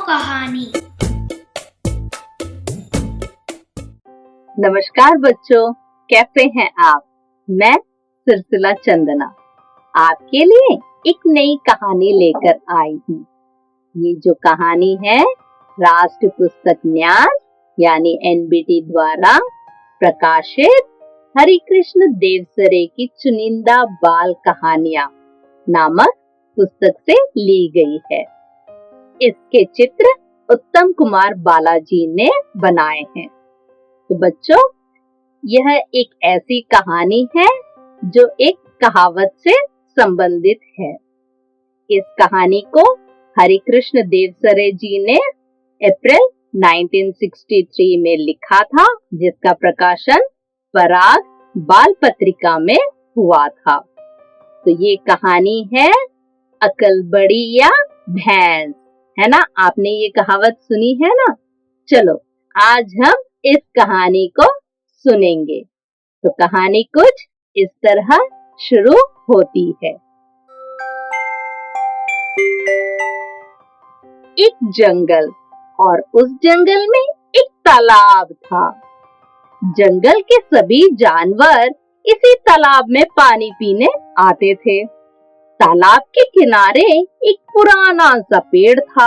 कहानी। नमस्कार बच्चों, कैसे हैं आप? मैं सिलसिला चंदना आपके लिए एक नई कहानी लेकर आई हूँ। ये जो कहानी है राष्ट्रीय पुस्तक न्यास यानी एनबीटी द्वारा प्रकाशित हरिकृष्ण देवसरे की चुनिंदा बाल कहानियां नामक पुस्तक से ली गई है। इसके चित्र उत्तम कुमार बालाजी ने बनाए हैं। तो बच्चों, यह एक ऐसी कहानी है जो एक कहावत से संबंधित है। इस कहानी को हरिकृष्ण देवसरे जी ने अप्रैल 1963 में लिखा था, जिसका प्रकाशन पराग बाल पत्रिका में हुआ था। तो ये कहानी है अकल बड़ी या भैंस, है ना? आपने ये कहावत सुनी है ना? चलो आज हम इस कहानी को सुनेंगे। तो कहानी कुछ इस तरह शुरू होती है। एक जंगल और उस जंगल में एक तालाब था। जंगल के सभी जानवर इसी तालाब में पानी पीने आते थे। तालाब के किनारे एक पुराना सा पेड़ था।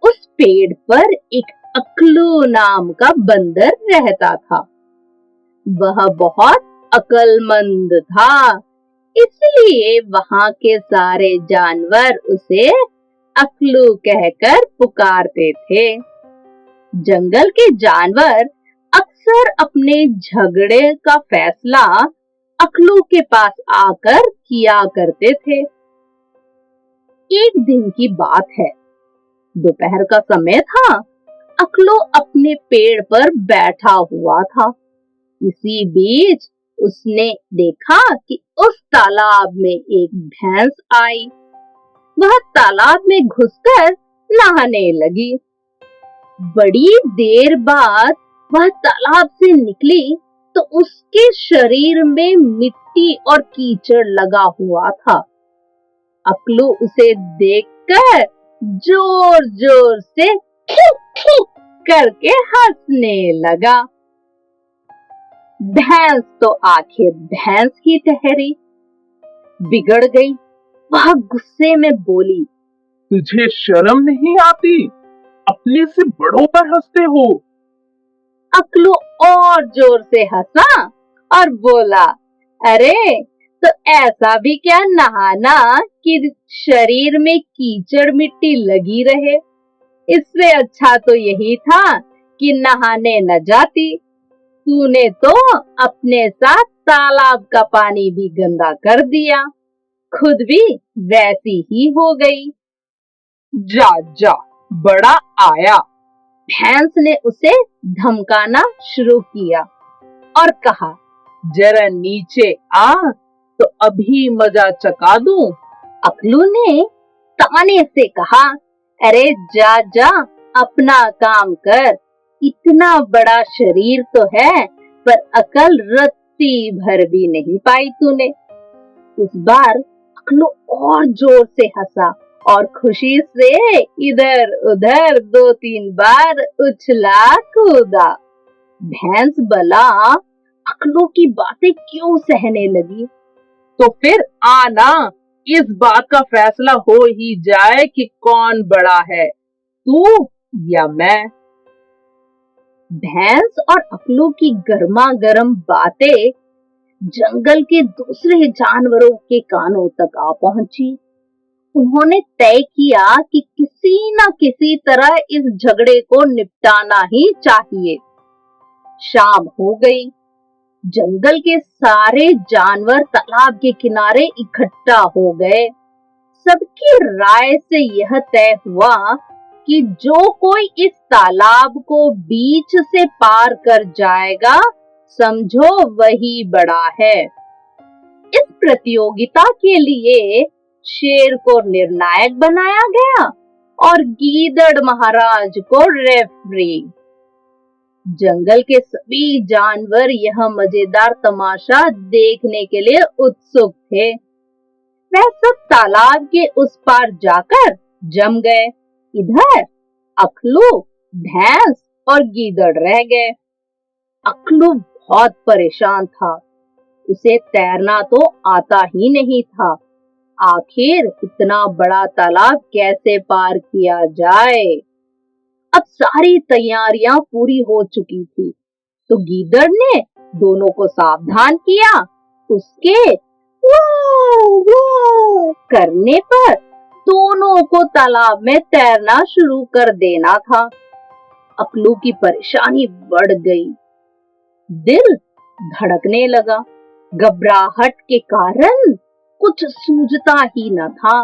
उस पेड़ पर एक अकलू नाम का बंदर रहता था। वह बहुत अक्लमंद था, इसलिए वहां के सारे जानवर उसे अकलू कहकर पुकारते थे। जंगल के जानवर अक्सर अपने झगड़े का फैसला अकलू के पास आकर किया करते थे। एक दिन की बात है, दोपहर का समय था। अकलू अपने पेड़ पर बैठा हुआ था। इसी बीच उसने देखा कि उस तालाब में एक भैंस आई। वह तालाब में घुसकर नहाने लगी। बड़ी देर बाद वह तालाब से निकली तो उसके शरीर में मिट्टी और कीचड़ लगा हुआ था। अकलू उसे देखकर जोर जोर से करके हंसने लगा। भैंस तो आखिर भैंस ही ठहरी, बिगड़ गई। वह गुस्से में बोली, तुझे शर्म नहीं आती? अपने से बड़ों पर हंसते हो। अकलू और जोर से हंसा और बोला, अरे तो ऐसा भी क्या नहाना कि शरीर में कीचड़ मिट्टी लगी रहे। इससे अच्छा तो यही था कि नहाने न जाती। तूने तो अपने साथ तालाब का पानी भी गंदा कर दिया, खुद भी वैसी ही हो गई। जा जा, बड़ा आया। भैंस ने उसे धमकाना शुरू किया और कहा, जरा नीचे आ तो अभी मजा चखा दूं। अकलू ने ताने से कहा, अरे जा जा, अपना काम कर। इतना बड़ा शरीर तो है, पर अकल रत्ती भर भी नहीं पाई तूने। इस बार अकलू और जोर से हंसा और खुशी से इधर उधर 2-3 बार उछला कूदा। भैंस भला अकलू की बातें क्यों सहने लगी। तो फिर आना, इस बात का फैसला हो ही जाए कि कौन बड़ा है, तू या मैं। भैंस और अकलू की गर्मा गर्म बातें जंगल के दूसरे जानवरों के कानों तक आ पहुंची। उन्होंने तय किया कि किसी न किसी तरह इस झगड़े को निपटाना ही चाहिए। शाम हो गई। जंगल के सारे जानवर तालाब के किनारे इकट्ठा हो गए। सबकी राय से यह तय हुआ कि जो कोई इस तालाब को बीच से पार कर जाएगा, समझो वही बड़ा है। इस प्रतियोगिता के लिए शेर को निर्णायक बनाया गया और गीदड़ महाराज को रेफरी। जंगल के सभी जानवर यह मजेदार तमाशा देखने के लिए उत्सुक थे। वह सब तालाब के उस पार जाकर जम गए। इधर अकलू, भैंस और गीदड़ रह गए। अकलू बहुत परेशान था। उसे तैरना तो आता ही नहीं था। आखिर इतना बड़ा तालाब कैसे पार किया जाए? अब सारी तैयारियां पूरी हो चुकी थी, तो गीदड़ ने दोनों को सावधान किया। उसके वो वो करने पर दोनों को तालाब में तैरना शुरू कर देना था। अकलू की परेशानी बढ़ गई। दिल धड़कने लगा। घबराहट के कारण कुछ सूझता ही न था।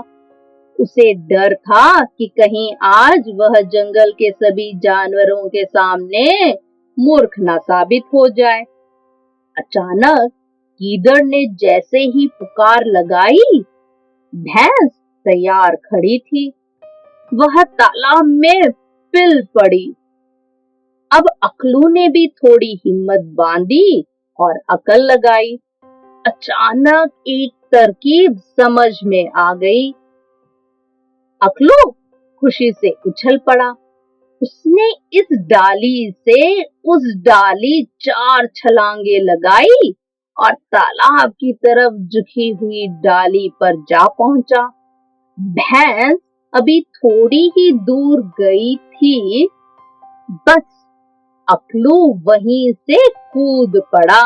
उसे डर था कि कहीं आज वह जंगल के सभी जानवरों के सामने मूर्ख न साबित हो जाए। अचानक गीदड़ ने जैसे ही पुकार लगाई, भैंस तैयार खड़ी थी। वह तालाब में पिल पड़ी। अब अकलू ने भी थोड़ी हिम्मत बांधी और अकल लगाई। अचानक एक तरकीब समझ में आ गई। अकलू खुशी से उछल पड़ा। उसने इस डाली से उस डाली 4 छलांगे लगाई और तालाब की तरफ झुकी हुई डाली पर जा पहुंचा। भैंस अभी थोड़ी ही दूर गई थी, बस अकलू वहीं से कूद पड़ा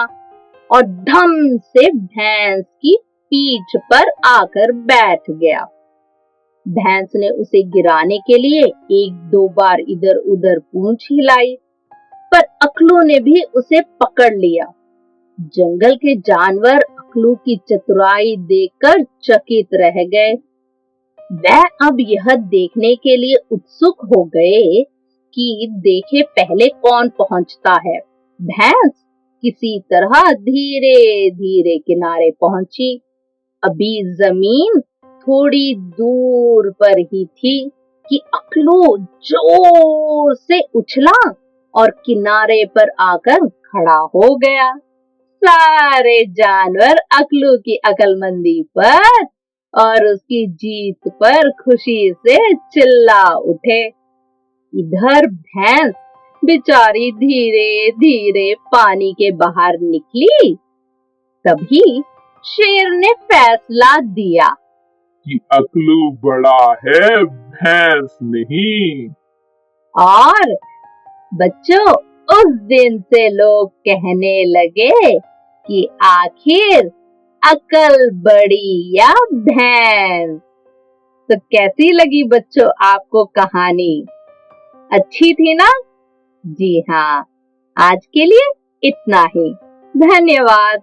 और धम से भैंस की पीठ पर आकर बैठ गया। भैंस ने उसे गिराने के लिए 1-2 बार इधर उधर पूंछ हिलाई, पर अकलू ने भी उसे पकड़ लिया। जंगल के जानवर अकलू की चतुराई देखकर चकित रह गए। वह अब यह देखने के लिए उत्सुक हो गए कि देखे पहले कौन पहुंचता है। भैंस किसी तरह धीरे धीरे किनारे पहुंची। अभी जमीन थोड़ी दूर पर ही थी कि अकलू जोर से उछला और किनारे पर आकर खड़ा हो गया। सारे जानवर अकलू की अकलमंदी पर और उसकी जीत पर खुशी से चिल्ला उठे। इधर भैंस बेचारी धीरे धीरे पानी के बाहर निकली। तभी शेर ने फैसला दिया कि अकलू बड़ा है, भैंस नहीं। और बच्चों, उस दिन से लोग कहने लगे कि आखिर अकल बड़ी या भैंस। तो कैसी लगी बच्चों आपको कहानी? अच्छी थी ना? जी हाँ, आज के लिए इतना ही। धन्यवाद।